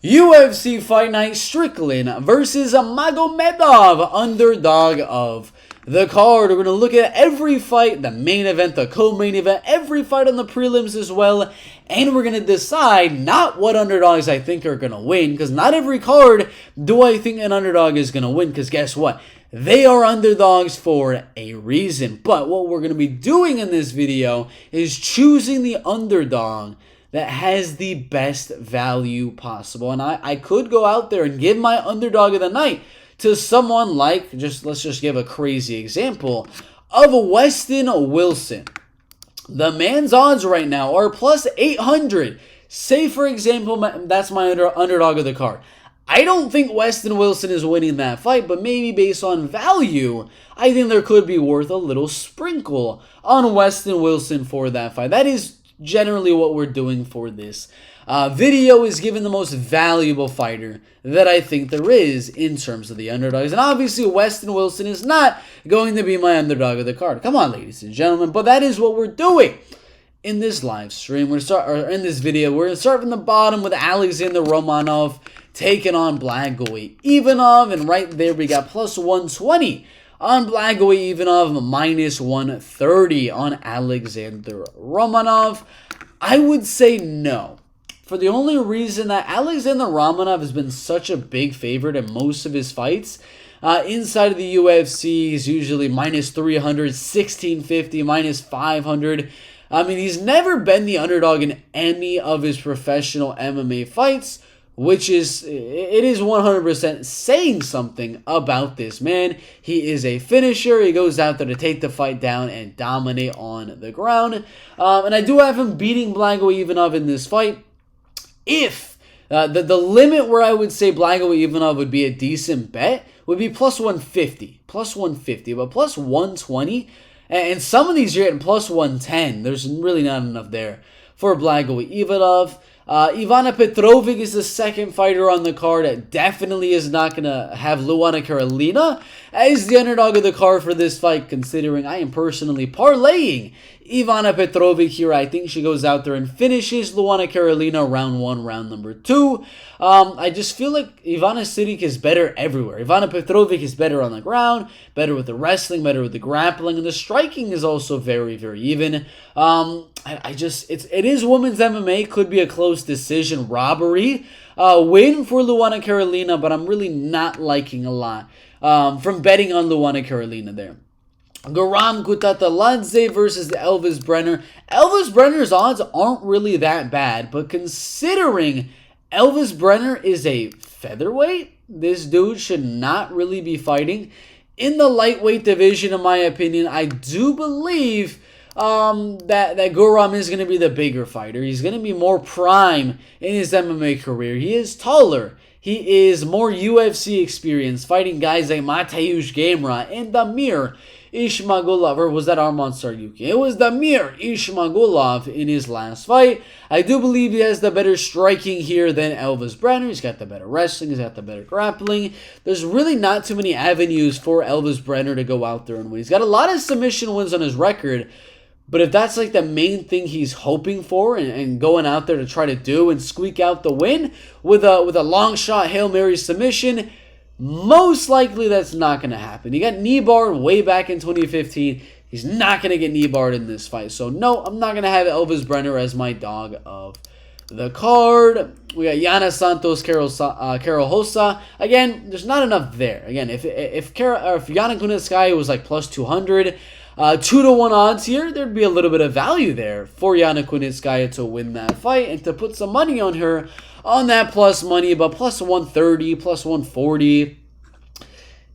UFC Fight Night Strickland versus Magomedov, underdog of the card. We're going to look at every fight, the main event, the co-main event, every fight on the prelims as well. And we're going to decide not what underdogs I think are going to win, because not every card do I think an underdog is going to win, because guess what? They are underdogs for a reason. But what we're going to be doing in this video is choosing the underdog that has the best value possible. And I could go out there and give my underdog of the night to someone like, let's just give a crazy example, of Weston Wilson. The man's odds right now are plus 800. Say, for example, that's my underdog of the card. I don't think Weston Wilson is winning that fight, but maybe based on value, I think there could be worth a little sprinkle on Weston Wilson for that fight. That is generally what we're doing for this video, is given the most valuable fighter that I think there is in terms of the underdogs. And obviously Weston Wilson is not going to be my underdog of the card. Come on, ladies and gentlemen. But that is what we're doing in this live stream. In this video, we're going to start from the bottom with Alexander Romanov taking on Blagoy Ivanov. And right there we got plus 120 on Blagoy Ivanov, minus 130 on Alexander Romanov. I would say no, for the only reason that Alexander Romanov has been such a big favorite in most of his fights. Inside of the UFC, he's usually minus 300, 1650, minus 500. I mean, he's never been the underdog in any of his professional MMA fights, which is 100% saying something about this man. He is a finisher. He goes out there to take the fight down and dominate on the ground. And I do have him beating Blagoy Ivanov in this fight. If the limit where I would say Blagoy Ivanov would be a decent bet would be plus 150. Plus 150, but plus 120. And some of these you're getting plus 110. There's really not enough there for Blagoy Ivanov. Ivana Petrovic is the second fighter on the card. It definitely is not going to have Luana Carolina as the underdog of the card for this fight, considering I am personally parlaying Ivana Petrovic here. I think she goes out there and finishes Luana Carolina round one, round number two. I just feel like Ivana Sidic is better everywhere. Ivana Petrovic is better on the ground, better with the wrestling, better with the grappling, and the striking is also very, very even. It is women's MMA, could be a close decision robbery win for Luana Carolina, but I'm really not liking a lot from betting on Luana Carolina there. Garam Kutataladze versus Elvis Brenner. Elvis Brenner's odds aren't really that bad, but considering Elvis Brenner is a featherweight, this dude should not really be fighting in the lightweight division, in my opinion. I do believe that Garam is going to be the bigger fighter. He's going to be more prime in his MMA career. He is taller. He is more UFC experienced, fighting guys like Mateusz Gamrot and Damir Ismagulov, or was that Arman Saryuki? It was Damir Ismagulov in his last fight. I do believe he has the better striking here than Elvis Brenner. He's got the better wrestling. He's got the better grappling. There's really not too many avenues for Elvis Brenner to go out there and win. He's got a lot of submission wins on his record, but if that's like the main thing he's hoping for and going out there to try to do and squeak out the win with a long shot Hail Mary submission, most likely that's not going to happen. He got knee-barred way back in 2015. He's not going to get knee-barred in this fight. So no, I'm not going to have Elvis Brenner as my dog of the card. We got Yana Santos, Carol Hossa. Again, there's not enough there. Again, if Yana Kunitskaya was like plus 200, 2-1 odds here, there'd be a little bit of value there for Yana Kunitskaya to win that fight and to put some money on her on that plus money, but plus 130, plus 140.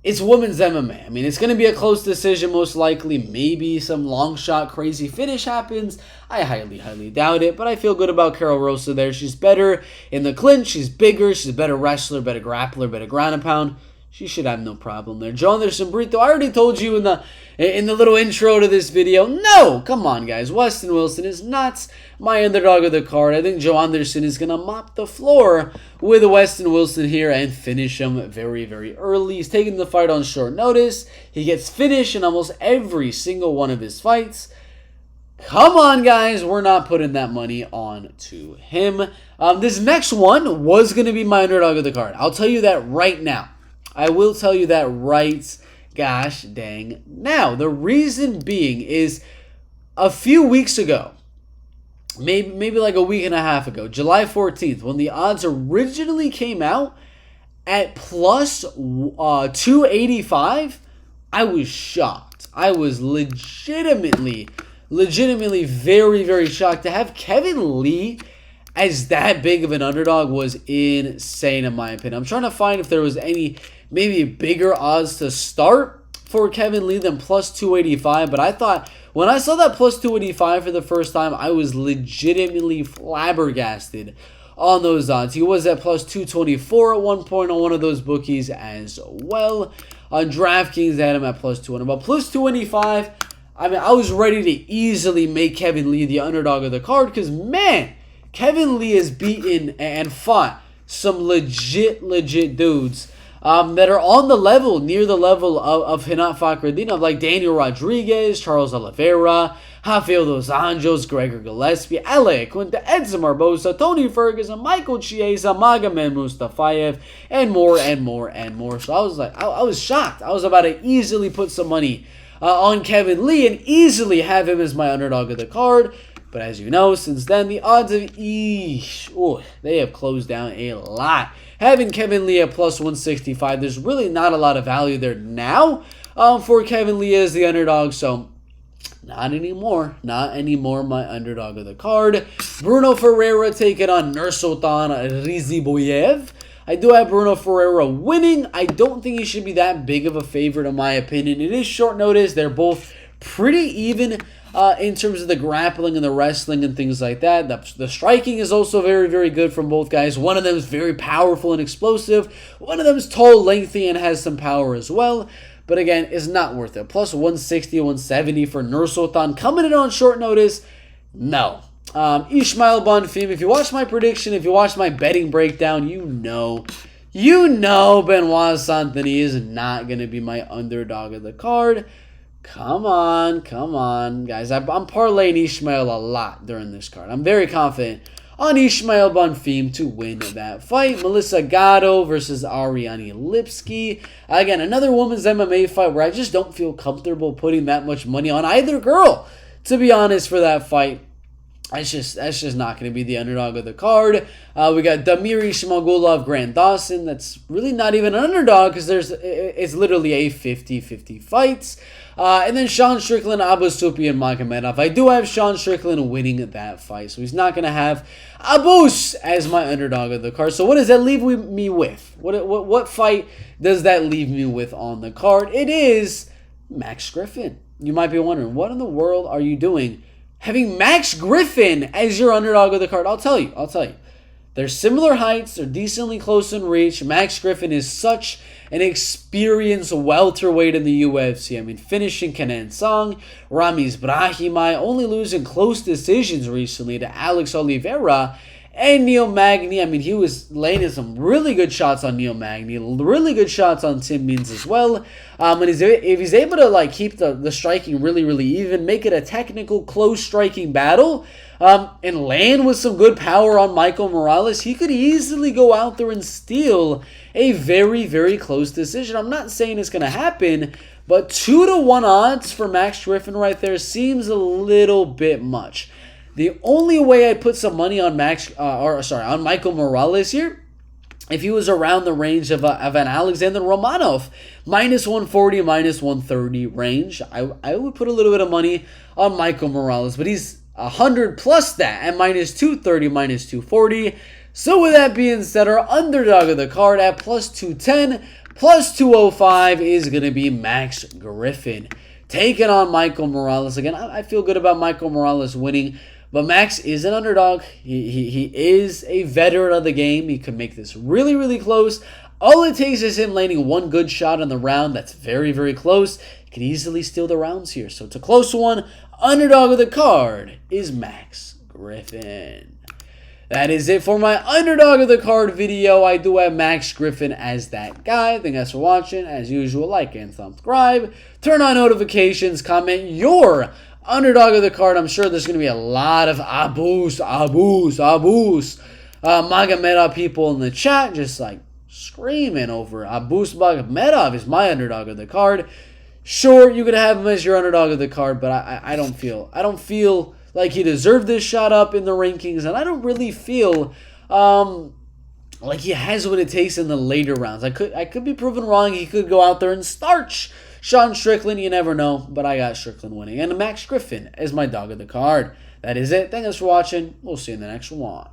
It's women's MMA. I mean, it's going to be a close decision most likely. Maybe some long shot crazy finish happens. I highly, highly doubt it, but I feel good about Carol Rosa there. She's better in the clinch. She's bigger. She's a better wrestler, better grappler, better ground and pound. She should have no problem there. Joe Anderson Brito, I already told you in the little intro to this video. No, come on, guys. Weston Wilson is not my underdog of the card. I think Joe Anderson is going to mop the floor with Weston Wilson here and finish him very, very early. He's taking the fight on short notice. He gets finished in almost every single one of his fights. Come on, guys. We're not putting that money on to him. This next one was going to be my underdog of the card. I'll tell you that right now. I will tell you that right gosh dang now. The reason being is a few weeks ago, maybe like a week and a half ago, July 14th, when the odds originally came out at plus 285, I was shocked. I was legitimately very, very shocked. To have Kevin Lee as that big of an underdog was insane in my opinion. I'm trying to find if there was any maybe bigger odds to start for Kevin Lee than plus 285, but I thought when I saw that plus 285 for the first time, I was legitimately flabbergasted on those odds. He was at plus 224 at one point on one of those bookies as well. On DraftKings, they had him at plus 200. But plus 285, I mean, I was ready to easily make Kevin Lee the underdog of the card because, man, Kevin Lee has beaten and fought some legit dudes that are on the level, near the level of Renato Fakhretdinov, like Daniel Rodriguez, Charles Oliveira, Rafael dos Anjos, Gregor Gillespie, Alec Quinta, Edson Barbosa, Tony Ferguson, Michael Chiesa, Magomed Mustafayev, and more. So I was like, I was shocked. I was about to easily put some money on Kevin Lee and easily have him as my underdog of the card. But as you know, since then, the odds of they have closed down a lot. Having Kevin Lee at plus 165, there's really not a lot of value there now for Kevin Lee as the underdog. So not anymore. Not anymore my underdog of the card. Bruno Ferreira taking on Nursultan Riziboyev. I do have Bruno Ferreira winning. I don't think he should be that big of a favorite in my opinion. It is short notice. They're both pretty even in terms of the grappling and the wrestling and things like that. The striking is also very, very good from both guys. One of them is very powerful and explosive. One of them is tall, lengthy, and has some power as well. But again, it's not worth it. Plus 160, 170 for Nursultan. Coming in on short notice, no. Ismail Bonfim, if you watch my prediction, if you watch my betting breakdown, you know Benoit Saint-Denis is not going to be my underdog of the card. Come on, guys. I'm parlaying Ismail a lot during this card. I'm very confident on Ismail Bonfim to win that fight. Melissa Gatto versus Ariane Lipski. Again, another women's MMA fight where I just don't feel comfortable putting that much money on either girl, to be honest, for that fight. That's just not going to be the underdog of the card. We got Damiri Shmagulov, Grant Dawson. That's really not even an underdog because it's literally a 50-50 fight. And then Sean Strickland, Abusupi, and Magomedov. I do have Sean Strickland winning that fight, so he's not going to have Abus as my underdog of the card. So what does that leave me with? What fight does that leave me with on the card? It is Max Griffin. You might be wondering, what in the world are you doing having Max Griffin as your underdog of the card? I'll tell you. They're similar heights. They're decently close in reach. Max Griffin is such an experienced welterweight in the UFC. I mean, finishing Kenan Song, Ramiz Brahimaj, only losing close decisions recently to Alex Oliveira and Neil Magny. I mean, he was laying in some really good shots on Neil Magny, really good shots on Tim Means as well. And if he's able to keep the striking really, really even, make it a technical, close striking battle, and land with some good power on Michael Morales, he could easily go out there and steal a very, very close decision. I'm not saying it's going to happen, but 2-1 odds for Max Griffin right there seems a little bit much. The only way I'd put some money on on Michael Morales here, if he was around the range of an Alexander Romanov, minus 140, minus 130 range, I would put a little bit of money on Michael Morales, but he's 100 plus that at minus 230, minus 240. So with that being said, our underdog of the card at plus 210, plus 205 is going to be Max Griffin taking on Michael Morales. Again, I feel good about Michael Morales winning. But Max is an underdog. He is a veteran of the game. He could make this really, really close. All it takes is him landing one good shot in the round. That's very, very close. He could easily steal the rounds here. So it's a close one. Underdog of the card is Max Griffin. That is it for my underdog of the card video. I do have Max Griffin as that guy. Thank you guys for watching. As usual, like and subscribe. Turn on notifications. Comment your Underdog of the card, I'm sure there's going to be a lot of Abus. Magomedov people in the chat just like screaming over Abus Magomedov is my underdog of the card. Sure, you could have him as your underdog of the card, but I don't feel like he deserved this shot up in the rankings, and I don't really feel like he has what it takes in the later rounds. I could be proven wrong. He could go out there and starch Sean Strickland. You never know, but I got Strickland winning. And Max Griffin is my dog of the card. That is it. Thanks for watching. We'll see you in the next one.